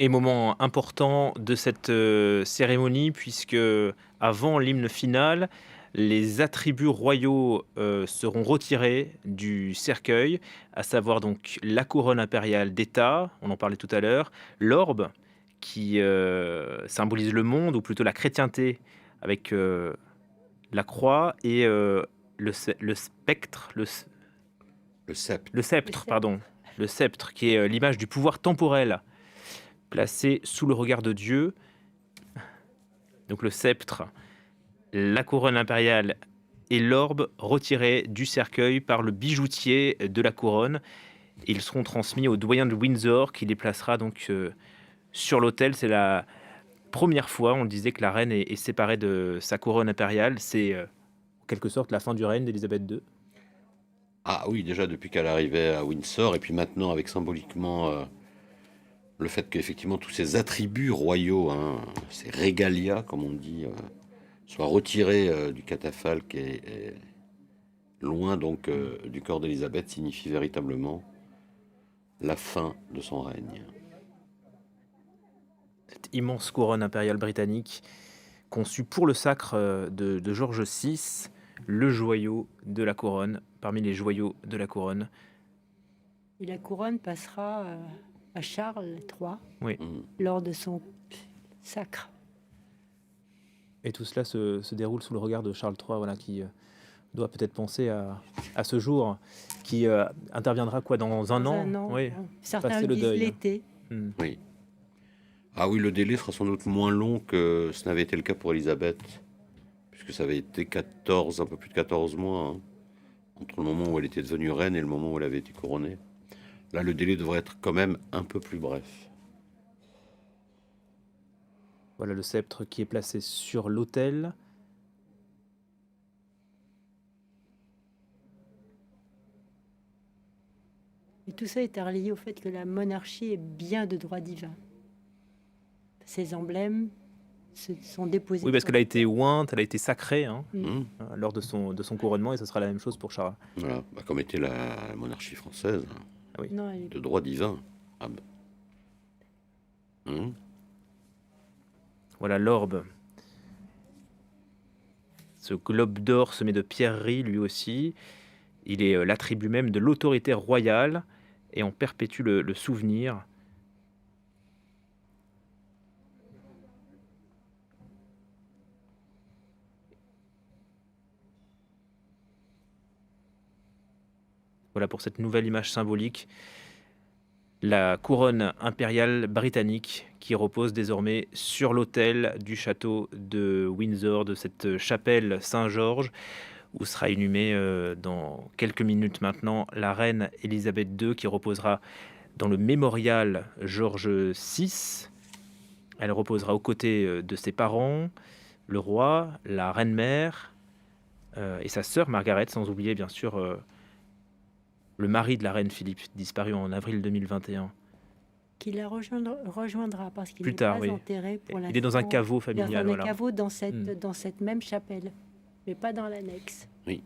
Et moment important de cette, cérémonie puisque, avant l'hymne final, les attributs royaux, seront retirés du cercueil, à savoir donc la couronne impériale d'État, on en parlait tout à l'heure, l'orbe qui, symbolise le monde ou plutôt la chrétienté avec, la croix et le spectre, Le sceptre. le Le sceptre, sceptre. pardon, le sceptre qui est, l'image du pouvoir temporel placé sous le regard de Dieu. Donc le sceptre, la couronne impériale et l'orbe retirés du cercueil par le bijoutier de la couronne. Ils seront transmis au doyen de Windsor qui les placera donc sur l'autel. C'est la première fois, on le disait, que la reine est séparée de sa couronne impériale. C'est en quelque sorte la fin du règne d'Élisabeth II. Ah oui, déjà depuis qu'elle arrivait à Windsor, et puis maintenant avec symboliquement le fait qu'effectivement tous ces attributs royaux, hein, ces régalia, comme on dit, soient retirés du catafalque et loin donc du corps d'Élisabeth, signifie véritablement la fin de son règne. Cette immense couronne impériale britannique conçue pour le sacre de George VI, le joyau de la couronne, parmi les joyaux de la couronne. Et la couronne passera à Charles III Oui. lors de son sacre. Et tout cela se déroule sous le regard de Charles III, voilà, qui doit peut-être penser à ce jour, qui interviendra quoi dans un Dans an, un an, oui, certains passer le disent deuil. l'été. Hmm. Oui. Ah oui, le délai sera sans doute moins long que ce n'avait été le cas pour Élisabeth, puisque ça avait été 14, un peu plus de 14 mois, hein, entre le moment où elle était devenue reine et le moment où elle avait été couronnée. Là, le délai devrait être quand même un peu plus bref. Voilà le sceptre qui est placé sur l'autel. Et tout ça est relié au fait que la monarchie est bien de droit divin. Ces emblèmes sont déposés. Oui, parce sur qu'elle a le été cœur. ointe, elle a été sacrée hein, Hum, lors de son couronnement, et ce sera la même chose pour Charles. Voilà, bah, comme était la monarchie française, hein, Ah oui. Non, elle est- de droit divin. Ah bah. Hum, Voilà l'orbe. Ce globe d'or semé de pierreries, lui aussi, il est l'attribut même de l'autorité royale, et on perpétue le souvenir. Voilà pour cette nouvelle image symbolique, la couronne impériale britannique qui repose désormais sur l'autel du château de Windsor, de cette chapelle Saint-Georges, où sera inhumée dans quelques minutes maintenant la reine Élisabeth II, qui reposera dans le mémorial Georges VI. Elle reposera aux côtés de ses parents, le roi, la reine-mère et sa sœur Margaret, sans oublier bien sûr le mari de la reine Philippe, disparu en avril 2021. qui la rejoindra parce qu'il Plus n'est tard, pas oui. enterré pour l'instant. Il est dans un caveau Il est familial. dans un Voilà. caveau dans cette, Mm. dans cette même chapelle, mais pas dans l'annexe. oui.